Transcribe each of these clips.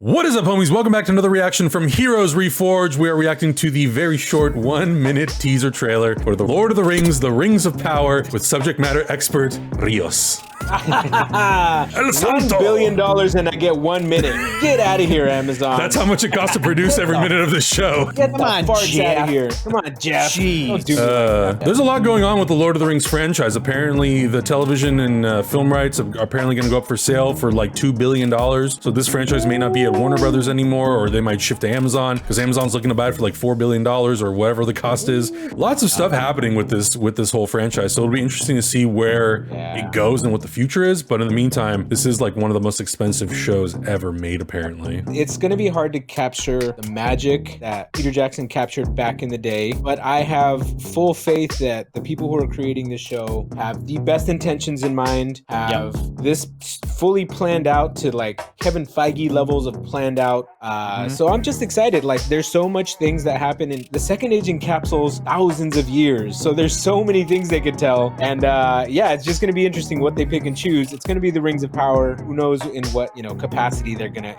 What is up, homies? Welcome back to another reaction from Heroes Reforged. We are reacting to the very short 1-minute teaser trailer for The Lord of the Rings, The Rings of Power, with subject matter expert RIOS. $1 billion and I get 1 minute. Get out of here, Amazon. That's how much it costs to produce every minute of this show. Get the farts out of here. Come on, Jeff. Don't do me like that. There's a lot going on with the Lord of the Rings franchise. Apparently, the television and film rights are apparently going to go up for sale for like $2 billion. So this franchise may not be at Warner Brothers anymore, or they might shift to Amazon because Amazon's looking to buy it for like $4 billion or whatever the cost is. Lots of stuff happening with this whole franchise. So it'll be interesting to see where it goes and what the future is. But in the meantime, this is like one of the most expensive shows ever made, apparently. It's going to be hard to capture the magic that Peter Jackson captured back in the day, but I have full faith that the people who are creating this show have the best intentions in mind, have this fully planned out to like Kevin Feige levels of planned out. So I'm just excited. Like, there's so much things that happen in the Second Age encapsulates thousands of years. So there's so many things they could tell. And yeah, it's just going to be interesting what they pick and choose. It's going to be the Rings of Power. Who knows in what, you know, capacity they're gonna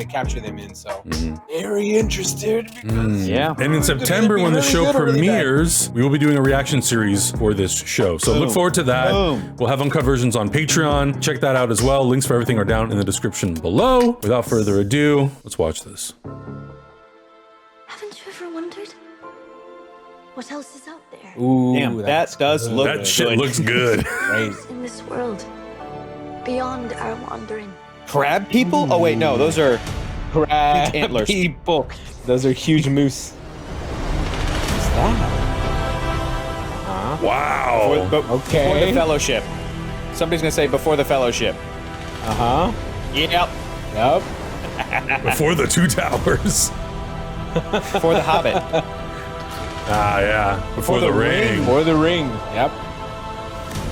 capture them in. So very interested. Because, And in September, when the show premieres, we will be doing a reaction series for this show. So look forward to that. We'll have uncut versions on Patreon. Check that out as well. Links for everything are down in the description below. Without further ado, let's watch this. Haven't you ever wondered what else is out there? ooh, Damn, that does look That good. shit looks good. In this world, beyond our wandering. Crab people? Oh wait, no, those are crab antlers. people. Those are huge moose. What's that? Wow. before the Fellowship. Somebody's gonna say before the Fellowship. Yep. Yep. Before the Two Towers. Before the Hobbit. Ah, yeah. Before the ring. Before the ring. Yep.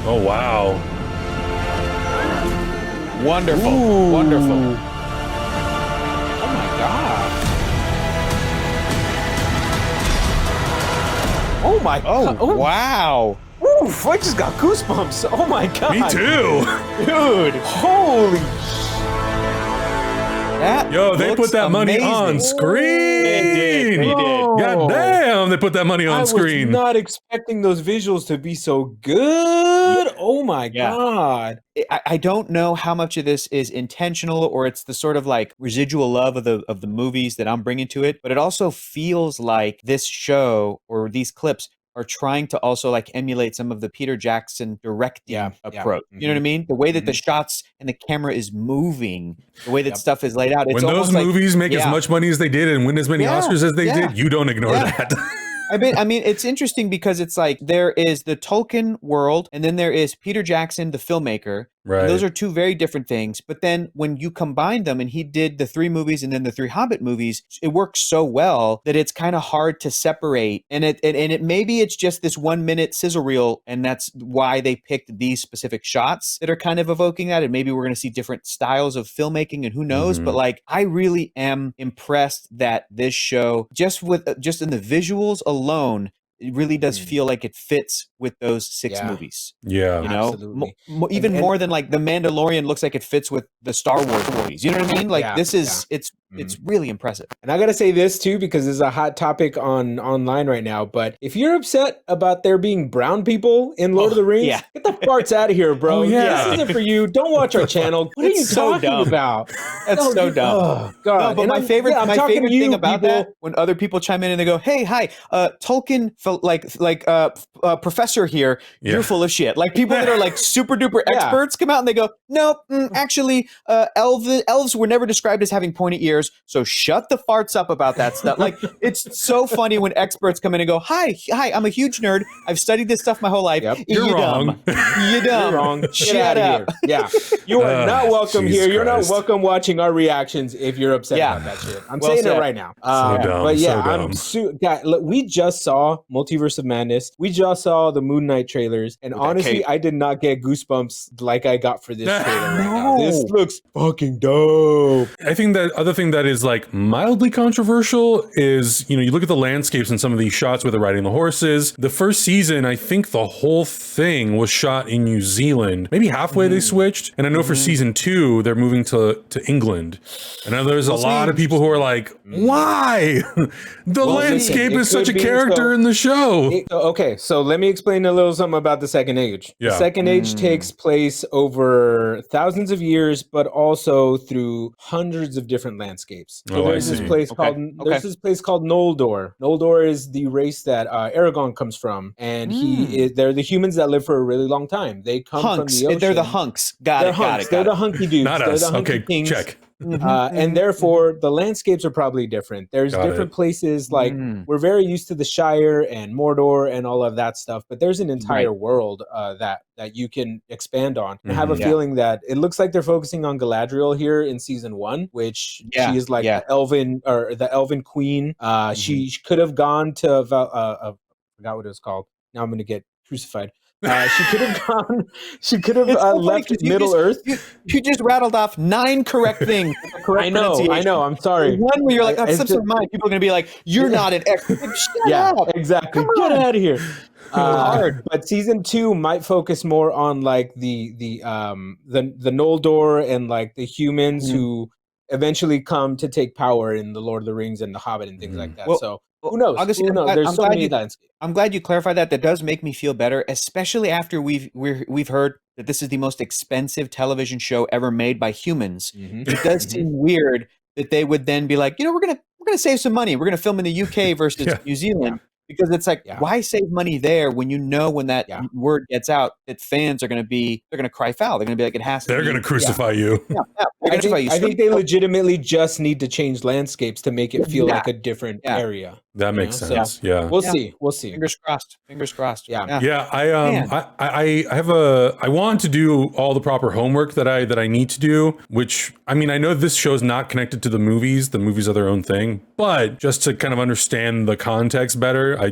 Oh, wow. Wonderful. Ooh. Wonderful. Oh my god. Oh my god. Oh, wow. Oof, I just got goosebumps. Oh my god. Me too. Dude. Holy. That Yo, they looks put that money amazing. on screen. They did. They did. God damn, they put that money on screen. I was not expecting those visuals to be so good. Oh my god. I don't know how much of this is intentional or it's the sort of like residual love of the movies that I'm bringing to it, but it also feels like this show or these clips are trying to also like emulate some of the Peter Jackson directing approach. You know what I mean? The way that the shots and the camera is moving, the way that stuff is laid out. It's When those movies make as yeah. much money as they did and win as many Oscars as they did, you don't ignore that. I mean, it's interesting because it's like there is the Tolkien world and then there is Peter Jackson, the filmmaker. Right. And those are two very different things. But then when you combine them and he did the 3 movies and then the 3 Hobbit movies, it works so well that it's kind of hard to separate. And it maybe it's just this 1 minute sizzle reel. And that's why they picked these specific shots that are kind of evoking that. And maybe we're going to see different styles of filmmaking and who knows. But like, I really am impressed that this show, just in the visuals alone, it really does feel like it fits with those 6 movies. Yeah. You know, Absolutely. even more than like The Mandalorian looks like it fits with the Star Wars movies. You know what I mean? Like this is, it's really impressive. And I gotta say this too, because this is a hot topic online right now. But if you're upset about there being brown people in Lord of the Rings, get the farts out of here, bro. Oh, yeah. This isn't for you. Don't watch our channel. What are you so talking dumb. about? That's so dumb. Oh, God. No, but And my favorite thing about people. that when other people chime in and they go, "Hey, hi, Tolkien, professor here, you're full of shit." Like people that are like super duper experts come out and they go, "No, actually, elves were never described as having pointy ears, so shut the farts up about that stuff." Like it's so funny when experts come in and go, "Hi, I'm a huge nerd. I've studied this stuff my whole life. You're wrong. You're dumb. You're wrong. Shut Get out up." of here. Yeah. You are not welcome Jesus here. You're Christ. not welcome watching our reactions if you're upset about that shit. I'm Well saying said. it right now. dumb, But yeah, so I'm dumb. look, we just saw Multiverse of Madness. We just saw the the Moon Knight trailers, and With that honestly, cape. I did not get goosebumps like I got for this trailer right now. No. This looks fucking dope. I think that other thing that is like mildly controversial is, you know, you look at the landscapes in some of these shots where they're riding the horses. The first season, I think the whole thing was shot in New Zealand. Maybe halfway they switched. And I know for season 2, they're moving to England. And I know there's a lot of people who are like, why? The landscape it is such a could be, character so- in the show. Okay, so let me explain a little something about the Second Age. Yeah. The Second Age takes place over thousands of years, but also through hundreds of different landscapes. So Oh, I there's this see. place Okay, called there's this place called Noldor. Noldor is the race that Aragorn comes from, and they're the humans that live for a really long time. They come Hunks. from the ocean. They're the hunks. Got They're it. Got hunks. it. They're Got the hunky dudes. Not They're us. the hunky Okay, kings. check. And therefore the landscapes are probably different. There's Got different it. places, like we're very used to the Shire and Mordor and all of that stuff, but there's an entire world that you can expand on. I have a feeling that it looks like they're focusing on Galadriel here in season 1, which she is like the elven queen. She could have gone to I forgot what it was called. Now I'm gonna get crucified. She could have gone. She could have left Middle Earth. You just rattled off 9 correct things. I know. I'm sorry. One where you're like, that's I such just- a mind. People are gonna be like, you're not an expert. Shut up. Exactly. Come Get on. out of here. Hard. But season 2 might focus more on like the Noldor and like the humans who eventually come to take power in the Lord of the Rings and the Hobbit and things like that. Well, So who knows? Augustine, Who knows? I'm There's so glad many you- landscapes. I'm glad you clarified that. That does make me feel better, especially after we've heard that this is the most expensive television show ever made by humans. It does seem weird that they would then be like, you know, we're gonna save some money. We're gonna film in the UK versus New Zealand. Because it's like, why save money there when you know when that word gets out that fans are going to cry foul. They're going to be like, it has to. They're going to crucify you. I think they legitimately just need to change landscapes to make it feel like a different area. That makes sense. Yeah. We'll see. We'll see. Fingers crossed. Fingers crossed. Yeah, I want to do all the proper homework that I need to do, which, I mean, I know this show's not connected to the movies are their own thing, but just to kind of understand the context better, I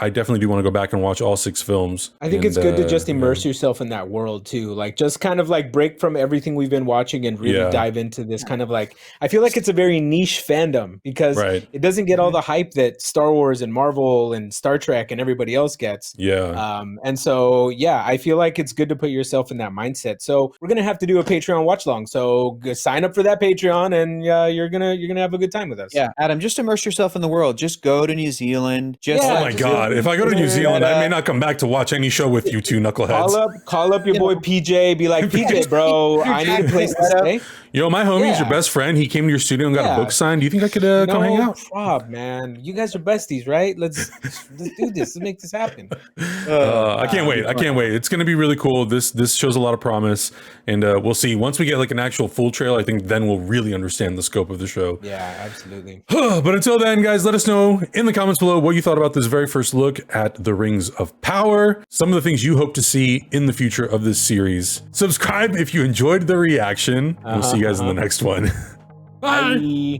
definitely do want to go back and watch all 6 films. I think it's good to just immerse yourself in that world too, like just kind of like break from everything we've been watching and really dive into this kind of like, I feel like it's a very niche fandom because it doesn't get all the hype that Star Wars and Marvel and Star Trek and everybody else gets. And so, I feel like it's good to put yourself in that mindset. So we're going to have to do a Patreon watch long. So sign up for that Patreon and you're going to have a good time with us. Yeah. Adam, just immerse yourself in the world. Just go to New Zealand. Oh my God. If I go to New Zealand, I may not come back to watch any show with you two knuckleheads. Call up your boy PJ. Be like, PJ, bro, I need a place to stay. Yo, my homie's your best friend. He came to your studio and got a book signed. Do you think I could come hang out? Rob, man. You guys are besties, right? Let's do this. Let's make this happen. I can't wait. I can't wait. It's going to be really cool. This shows a lot of promise. And we'll see. Once we get like an actual full trailer, I think then we'll really understand the scope of the show. Yeah, absolutely. But until then, guys, let us know in the comments below what you thought about this very first look at the Rings of Power. Some of the things you hope to see in the future of this series. Subscribe if you enjoyed the reaction. We'll see you guys in the next one. Bye. Bye.